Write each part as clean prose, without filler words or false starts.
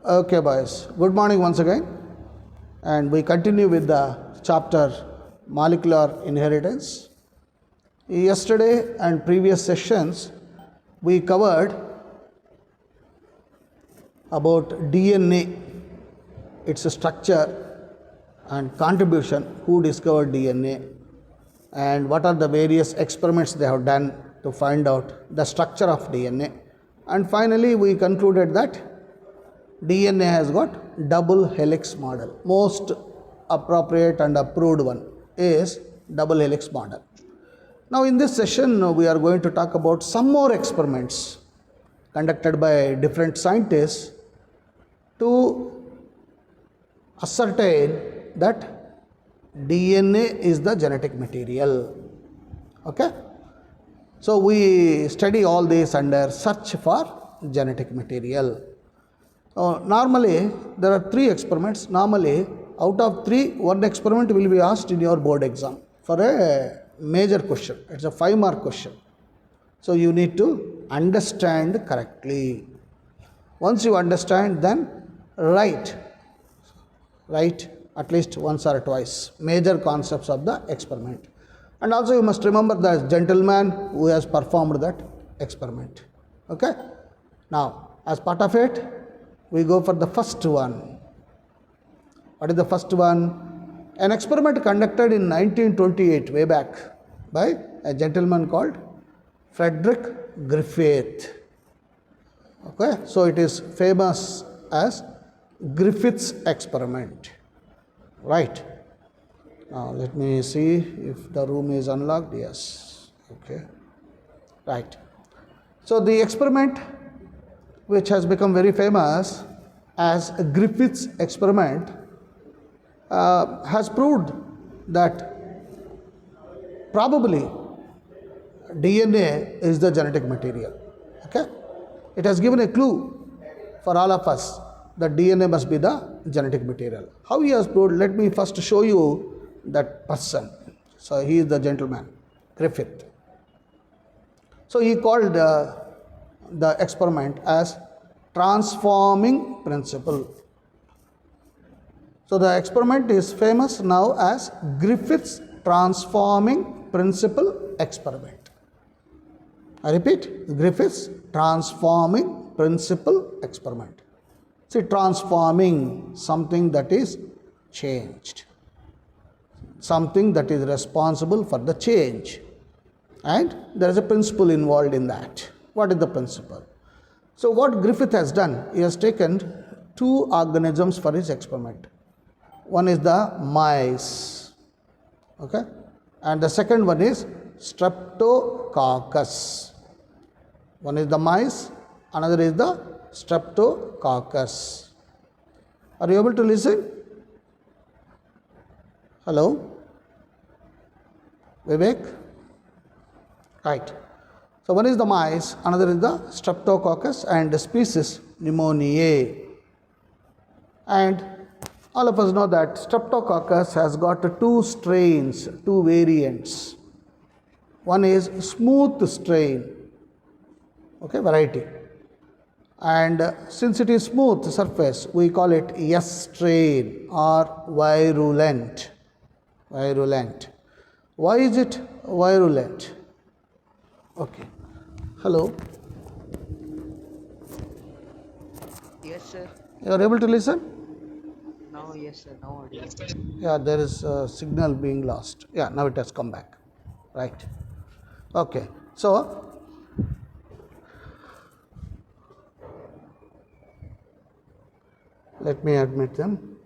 Okay, boys. Good morning once again. And we continue with the chapter Molecular Inheritance. Yesterday and previous sessions, we covered about DNA, its structure and contribution, who discovered DNA, and what are the various experiments they have done to find out the structure of DNA. And finally, we concluded that DNA has got double helix model. Most appropriate and approved one is double helix model. Now in this session, we are going to talk about some more experiments conducted by different scientists to ascertain that DNA is the genetic material. Okay? So we study all this under search for genetic material. Normally, there are 3 experiments. Normally, out of 3, 1 experiment will be asked in your board exam for a major question. It's a 5-mark question. So you need to understand correctly. Once you understand, then write at least once or twice major concepts of the experiment. And also you must remember the gentleman who has performed that experiment. Okay? Now, as part of it, we go for the first one. What is the first one? An experiment conducted in 1928, way back, by a gentleman called Frederick Griffith. Okay, so it is famous as Griffith's experiment. Right. Now let me see if the room is unlocked. Yes. Okay. Right. So the experiment, which has become very famous as Griffith's experiment, has proved that probably DNA is the genetic material. Okay? It has given a clue for all of us that DNA must be the genetic material. How he has proved? Let me first show you that person. So he is the gentleman, Griffith. So he called the experiment as transforming principle. So the experiment is famous now as Griffith's transforming principle experiment. I repeat, Griffith's transforming principle experiment. See, transforming something that is changed, something that is responsible for the change, and there is a principle involved in that. What is the principle? So what Griffith has done, he has taken 2 organisms for his experiment. One is the mice, okay, and the second one is streptococcus. One is the mice, another is the streptococcus. Are you able to listen? Hello? Vivek? Right. So one is the mice, another is the streptococcus and the species pneumoniae. And all of us know that streptococcus has got 2 strains, 2 variants. One is smooth strain, okay, variety. And since it is smooth surface, we call it S strain or virulent. Virulent. Why is it virulent? Okay. Hello. Yes, sir. You are able to listen? Now, yes, sir. Now audio. Yeah, there is a signal being lost. Yeah, now it has come back. Right. Okay. So, let me admit them.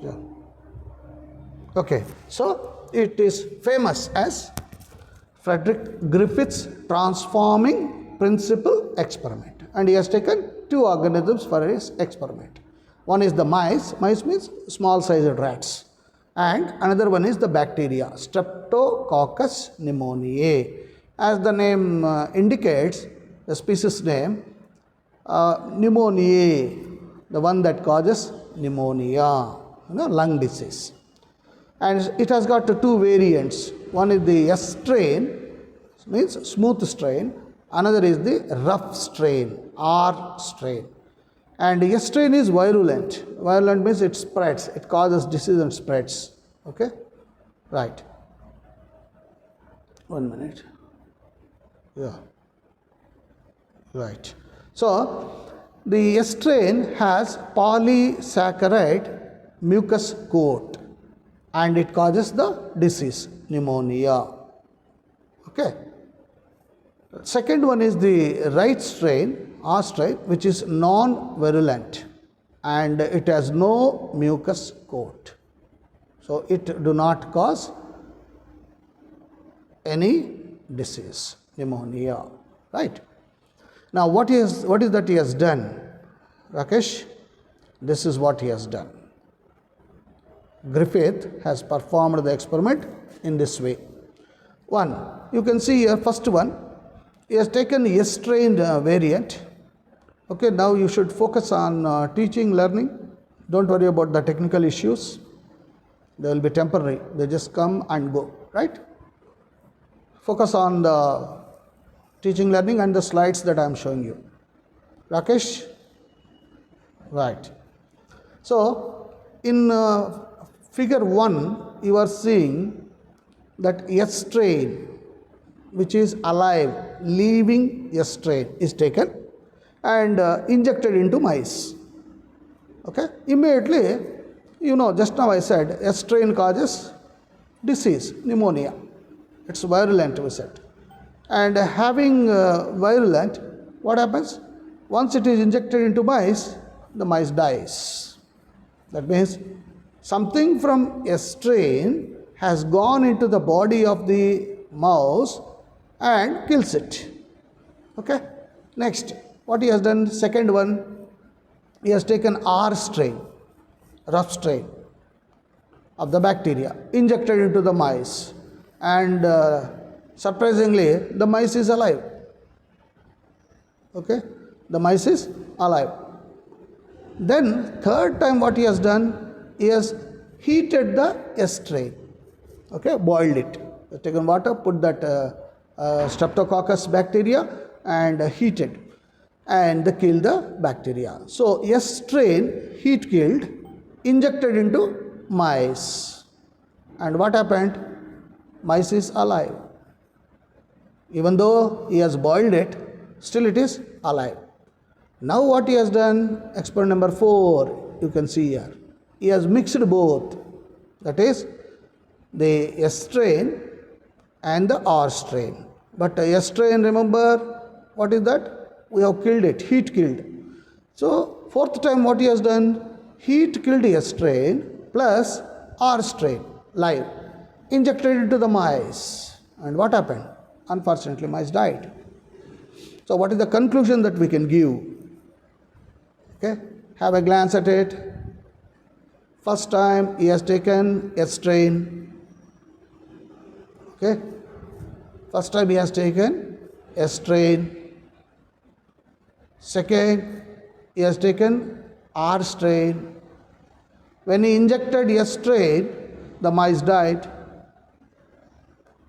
Yeah. Okay. So, it is famous as Frederick Griffith's transforming principle experiment, and he has taken 2 organisms for his experiment. One is the mice. Mice means small sized rats. And another one is the bacteria, Streptococcus pneumoniae. As the name indicates, the species name, pneumoniae, the one that causes pneumonia, lung disease. And it has got two variants. One is the S strain, means smooth strain. Another is the rough strain, R strain. And S strain is virulent. Virulent means it spreads, it causes disease and spreads. Okay? Right. 1 minute. Yeah. Right. So, the S strain has polysaccharide mucus coat and it causes the disease, pneumonia. Okay. Second one is the right strain, R strain, which is non-virulent and it has no mucus coat. So, it do not cause any disease, pneumonia, right? Now, what is that he has done? Rakesh, this is what he has done. Griffith has performed the experiment in this way. One, you can see here, first one, he has taken S strain variant. Okay, now you should focus on teaching, learning. Don't worry about the technical issues. They will be temporary. They just come and go, right? Focus on the teaching, learning and the slides that I am showing you. Rakesh? Right. So, in figure 1, you are seeing that S strain, which is alive, living S strain is taken and injected into mice. Okay? Immediately, you know, just now I said S strain causes disease, pneumonia. It's virulent, we said. And having virulent, what happens? Once it is injected into mice, the mice dies. That means something from S strain has gone into the body of the mouse and kills it. Okay? Next, what he has done, second one, he has taken R strain, rough strain of the bacteria, injected into the mice and surprisingly the mice is alive. Okay? The mice is alive. Then third time what he has done, he has heated the S strain. Okay? Boiled it. He has taken water, put that streptococcus bacteria and heated and they killed the bacteria. So, S strain heat killed, injected into mice. And what happened? Mice is alive. Even though he has boiled it, still it is alive. Now what he has done, experiment number 4, you can see here. He has mixed both, that is the S strain and the R strain. But S strain, remember, what is that? We have killed it, heat killed. So, fourth time what he has done, heat killed S strain plus R strain, live, injected into the mice. And what happened? Unfortunately, mice died. So, what is the conclusion that we can give? Okay, have a glance at it. First time he has taken S strain. Okay, first time he has taken S strain. Second, he has taken R strain. When he injected S strain, the mice died.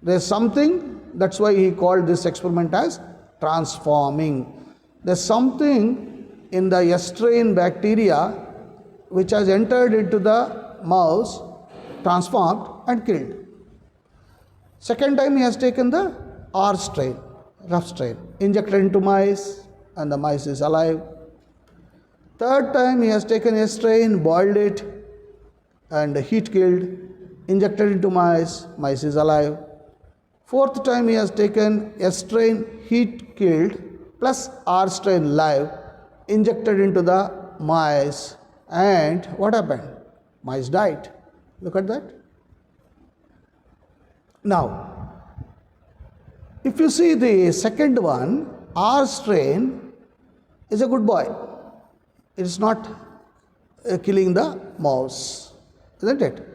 There is something, that's why he called this experiment as transforming. There is something in the S strain bacteria which has entered into the mouse, transformed and killed. Second time he has taken the R strain, rough strain, injected into mice and the mice is alive. Third time he has taken S strain, boiled it and heat killed, injected into mice, mice is alive. Fourth time he has taken S strain, heat killed plus R strain live, injected into the mice and what happened? Mice died. Look at that. Now, if you see the second one, R strain is a good boy. It is not killing the mouse, isn't it?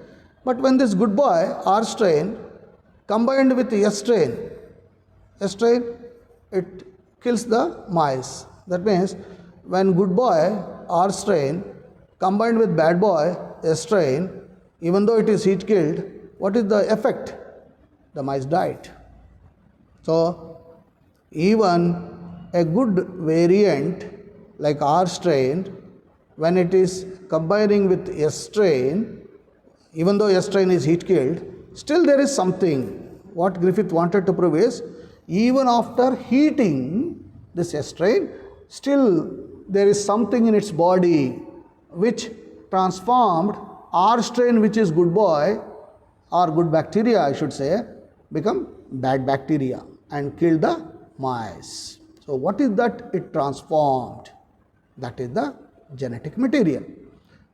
But when this good boy, R strain, combined with S strain, it kills the mice. That means when good boy, R strain, combined with bad boy, S strain, Even though it is heat killed, what is the effect? The mice died. So, even a good variant like R strain, when it is combining with S strain, even though S strain is heat killed, still there is something. What Griffith wanted to prove is, even after heating this S strain, still there is something in its body which transformed R strain, which is good boy or good bacteria I should say, become bad bacteria and killed the mice. So what is that it transformed? That is the genetic material.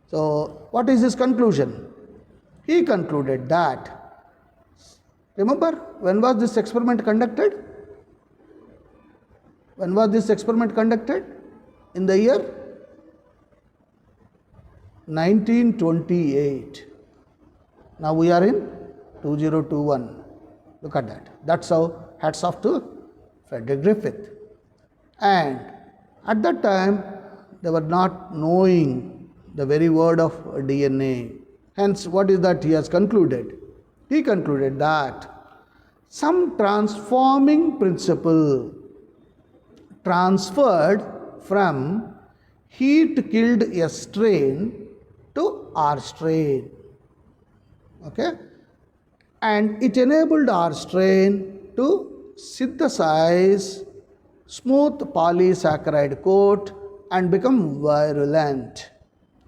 So what is his conclusion? He concluded that, remember, when was this experiment conducted? When was this experiment conducted? In the year 1928. Now we are in 2021. Look at that. That's how, hats off to Frederick Griffith. And at that time, they were not knowing the very word of DNA. Hence, what is that he has concluded? He concluded that some transforming principle transferred from heat killed S strain to R strain. Okay? And it enabled R strain to synthesize smooth polysaccharide coat and become virulent.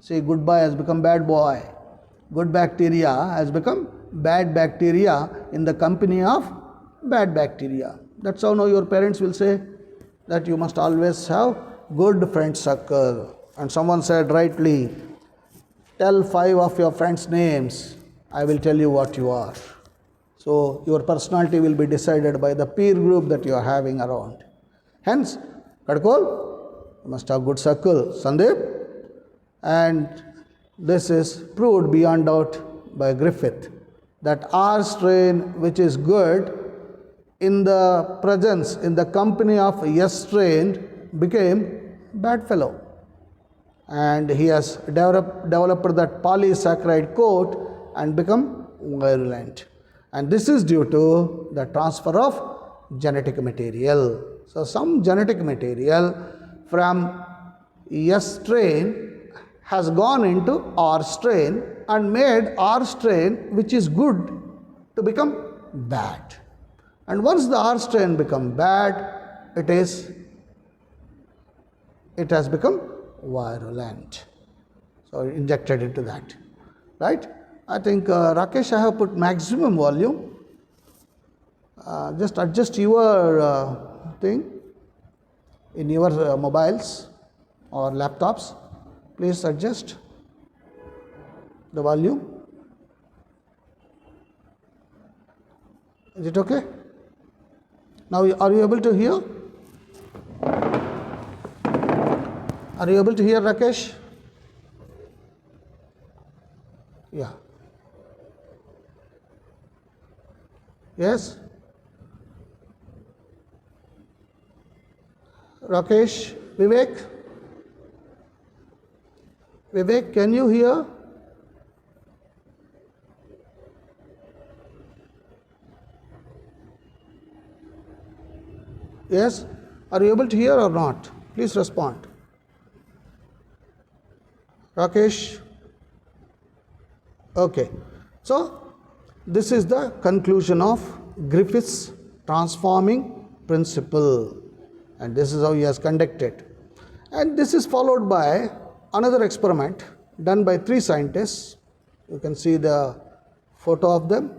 See, good boy has become bad boy. Good bacteria has become bad bacteria in the company of bad bacteria. That's how now your parents will say that you must always have good friend circle. And someone said rightly, tell 5 of your friends' names, I will tell you what you are. So your personality will be decided by the peer group that you are having around. Hence, Kadkol, you must have good circle, Sandeep. And this is proved beyond doubt by Griffith, that R strain, which is good, in the presence, in the company of S strain, became bad fellow. And he has developed that polysaccharide coat and become virulent. And this is due to the transfer of genetic material. So some genetic material from S strain has gone into R strain and made R strain, which is good, to become bad. And once the R strain become bad, it has become virulent. So injected into that, right? I think Rakesh, I have put maximum volume. Just adjust your thing in your mobiles or laptops. Please adjust the volume. Is it okay? Now, are you able to hear? Are you able to hear, Rakesh? Yeah. Yes? Rakesh, Vivek? Vivek, can you hear? Yes? Are you able to hear or not? Please respond. Rakesh? Okay. So, this is the conclusion of Griffith's transforming principle. And this is how he has conducted. And this is followed by another experiment done by 3 scientists. You can see the photo of them.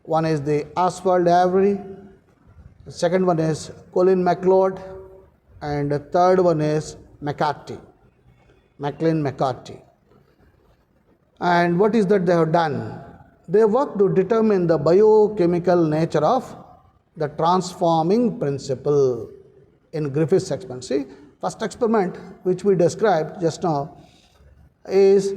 One is the Oswald Avery, the second one is Colin MacLeod, and the third one is McCarthy, McLean McCarthy. And what is that they have done? They worked to determine the biochemical nature of the transforming principle in Griffith's experiment. See, first experiment which we described just now is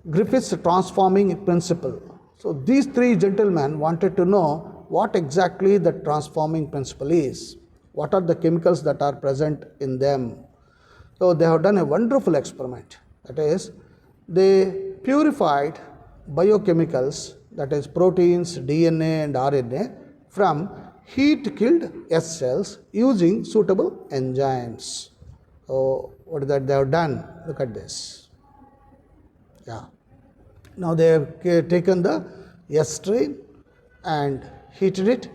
Griffith's transforming principle. So these 3 gentlemen wanted to know what exactly the transforming principle is. What are the chemicals that are present in them? So they have done a wonderful experiment. That is, they purified biochemicals, that is proteins, DNA and RNA, from heat-killed S cells using suitable enzymes. So, what is that they have done? Look at this. Yeah. Now they have taken the S strain and heated it,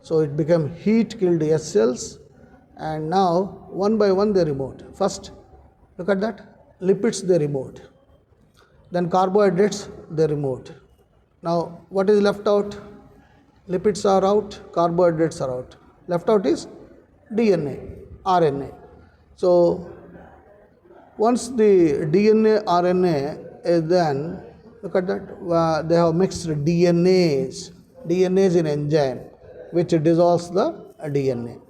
so it became heat-killed S cells, and now one by one they removed. First, look at that, lipids they removed, then carbohydrates they removed. Now what is left out? Lipids are out, carbohydrates are out. Left out is DNA, RNA. So once the DNA, RNA is done, look at that, they have mixed DNAs in enzyme which dissolves the DNA.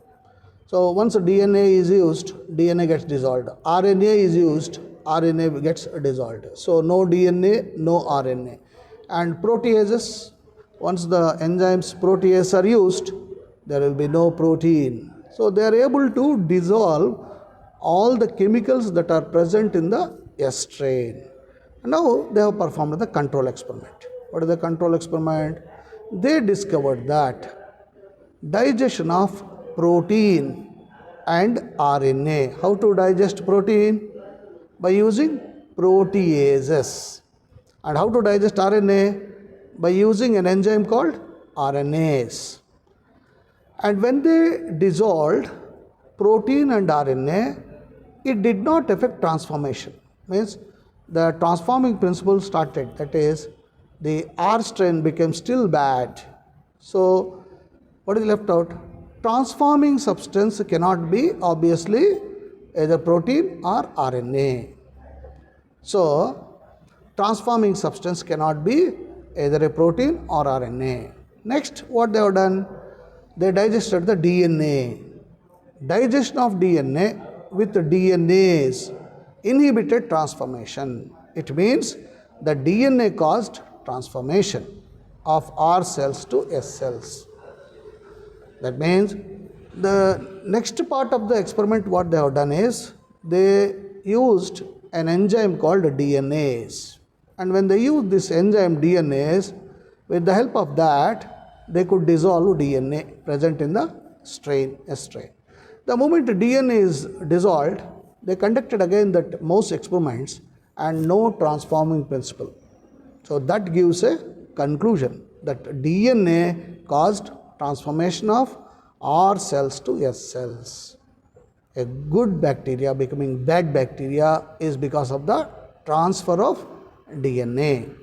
So once DNA is used, DNA gets dissolved. RNA is used, RNA gets dissolved. So no DNA, no RNA. And proteases, once the enzymes protease are used, there will be no protein. So they are able to dissolve all the chemicals that are present in the S strain. Now they have performed the control experiment. What is the control experiment? They discovered that digestion of protein and RNA. How to digest protein? By using proteases. And how to digest RNA? By using an enzyme called RNase. And when they dissolved protein and RNA, it did not affect transformation. Means the transforming principle started, that is, the R strain became still bad. So what is left out? Transforming substance cannot be obviously either protein or RNA. So transforming substance cannot be either a protein or RNA. Next, what they have done? They digested the DNA. Digestion of DNA with DNAs inhibited transformation. It means the DNA caused transformation of R cells to S cells. That means the next part of the experiment what they have done is they used an enzyme called DNase. And when they used this enzyme DNase, with the help of that, they could dissolve DNA present in the strain, S strain. The moment DNA is dissolved, they conducted again that mouse experiments and no transforming principle. So that gives a conclusion that DNA caused transformation of R cells to S cells. A good bacteria becoming bad bacteria is because of the transfer of DNA.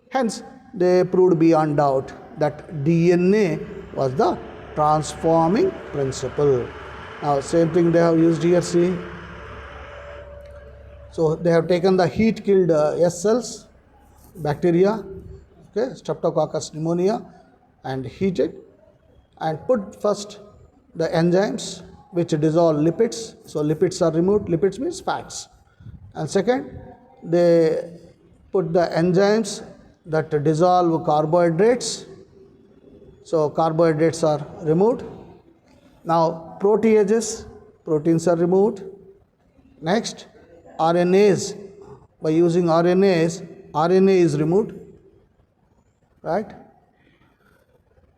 Hence, they proved beyond doubt that DNA was the transforming principle. Now, same thing they have used here, see. So, they have taken the heat-killed S cells, bacteria, okay, Streptococcus pneumonia, and heated, and put first the enzymes which dissolve lipids. So, lipids are removed, lipids means fats. And second, they put the enzymes that dissolve carbohydrates. So, carbohydrates are removed. Now, proteases, proteins are removed. Next, RNase, by using RNase, RNA is removed, right?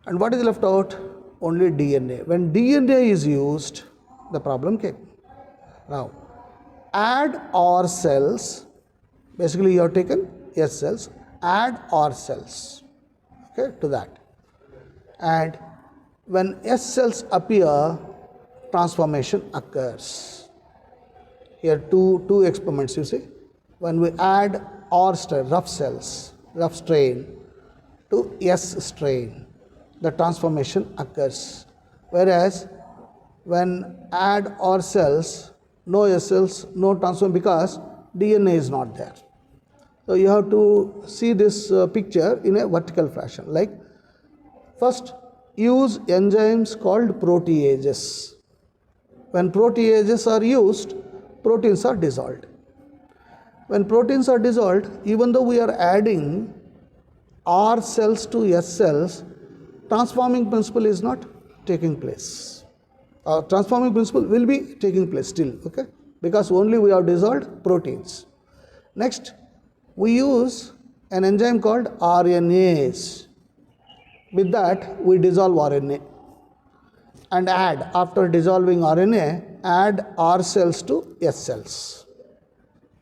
And what is left out? Only DNA. When DNA is used, the problem came. Now, add R cells, basically you have taken S cells, add R cells, okay, to that. And when S cells appear, transformation occurs. Here two experiments you see. When we add R strain, rough cells, rough strain to S strain, the transformation occurs. Whereas when add R cells, no S cells, no transformation because DNA is not there. So you have to see this picture in a vertical fashion. Like first use enzymes called proteases. When proteases are used, proteins are dissolved. When proteins are dissolved, even though we are adding R cells to S cells, transforming principle is not taking place. Transforming principle will be taking place still, okay? Because only we have dissolved proteins. Next, we use an enzyme called RNase. With that, we dissolve RNA and add, after dissolving RNA, add R cells to S cells.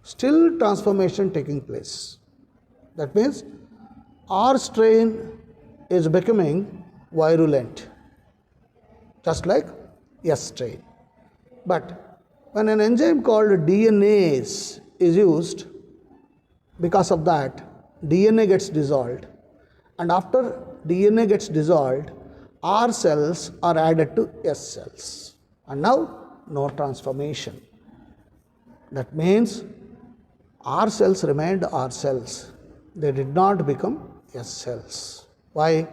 Still transformation taking place. That means R strain is becoming virulent, just like S strain. But when an enzyme called DNase is used, because of that, DNA gets dissolved, and after DNA gets dissolved, R cells are added to S cells, and now no transformation. That means R cells remained R cells. They did not become S cells. Why?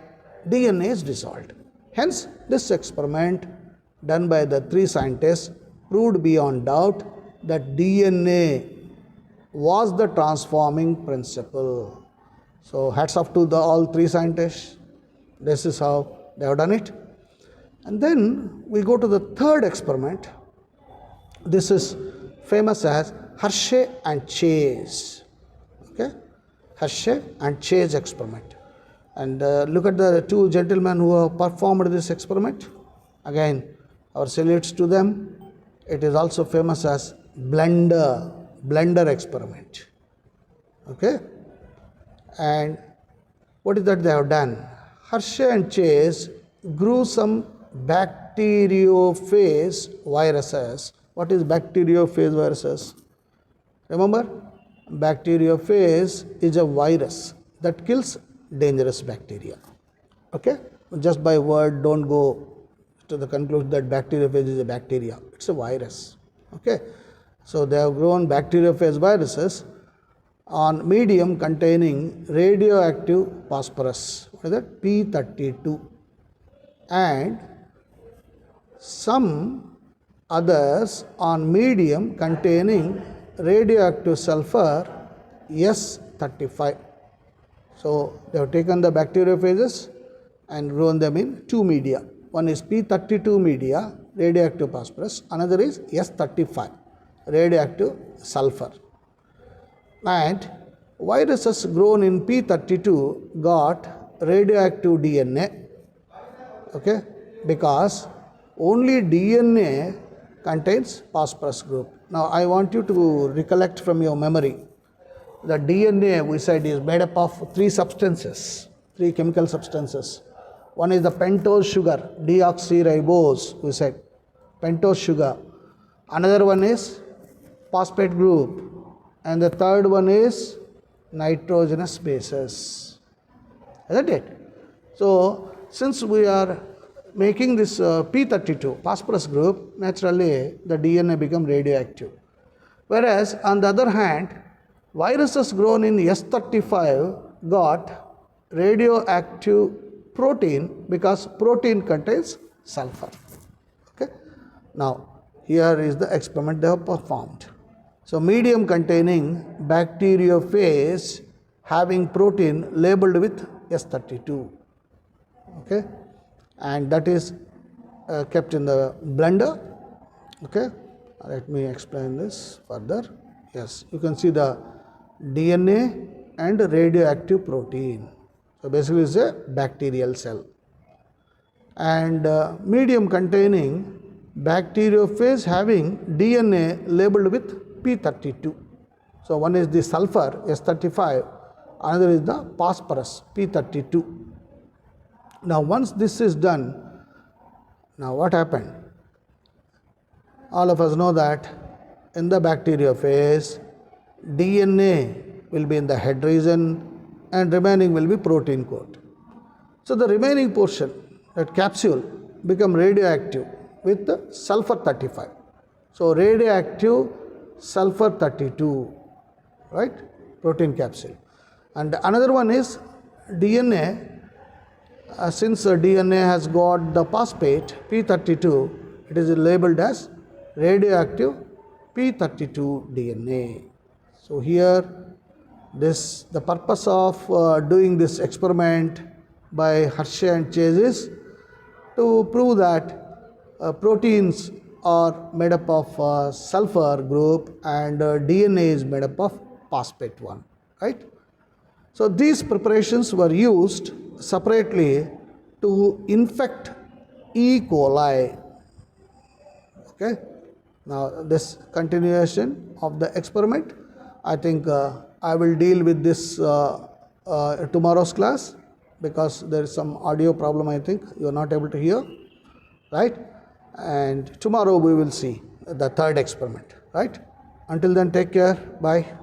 DNA is dissolved. Hence, this experiment done by the three scientists proved beyond doubt that DNA was the transforming principle. So, hats off to all three scientists. This is how they have done it. And then we go to the third experiment. This is famous as Chez and Chez. Okay, Chez and Chez experiment. And look at the two gentlemen who have performed this experiment. Again, our salutes to them. It is also famous as blender experiment. Okay, and what is that they have done? Chez and Chez grew some bacteriophage viruses. What is bacteriophage viruses? Remember, bacteriophage is a virus that kills dangerous bacteria. Okay, just by word, don't go to the conclusion that bacteriophage is a bacteria. It's a virus. Okay, so they have grown bacteriophage viruses on medium containing radioactive phosphorus. What is that? P32, and some others on medium containing radioactive sulfur S35. So they have taken the bacteriophages and grown them in two media. One is P32 media, radioactive phosphorus. Another is S35, radioactive sulfur. And viruses grown in P32 got radioactive DNA. Okay, because only DNA contains phosphorus group. Now I want you to recollect from your memory. The DNA, we said, is made up of three substances, three chemical substances. One is the pentose sugar, deoxyribose, we said, pentose sugar. Another one is phosphate group, and the third one is nitrogenous bases. Isn't it? So, since we are making this P32 phosphorus group, naturally the DNA become radioactive. Whereas on the other hand, viruses grown in S35 got radioactive protein because protein contains sulfur. Okay. Now, here is the experiment they have performed. So, medium containing bacteriophage having protein labeled with S32. Okay, and that is kept in the blender. Okay, let me explain this further. Yes, you can see the DNA and radioactive protein. So basically it's a bacterial cell. And medium containing bacteriophage having DNA labeled with P32. So one is the sulfur S35, another is the phosphorus P32. Now once this is done, now what happened? All of us know that in the bacteriophage, DNA will be in the head region and remaining will be protein coat. So the remaining portion, that capsule, become radioactive with the sulfur 35. So radioactive sulfur 32, right? Protein capsule. And another one is DNA. Since DNA has got the phosphate P32, it is labeled as radioactive P32 DNA. So here the purpose of doing this experiment by Chez and Chez is to prove that proteins are made up of sulfur group and DNA is made up of phosphate one, right? So these preparations were used separately to infect E. coli. Okay. Now this continuation of the experiment, I think I will deal with this tomorrow's class, because there is some audio problem, I think you are not able to hear, right? And tomorrow we will see the third experiment, right? Until then, take care. Bye.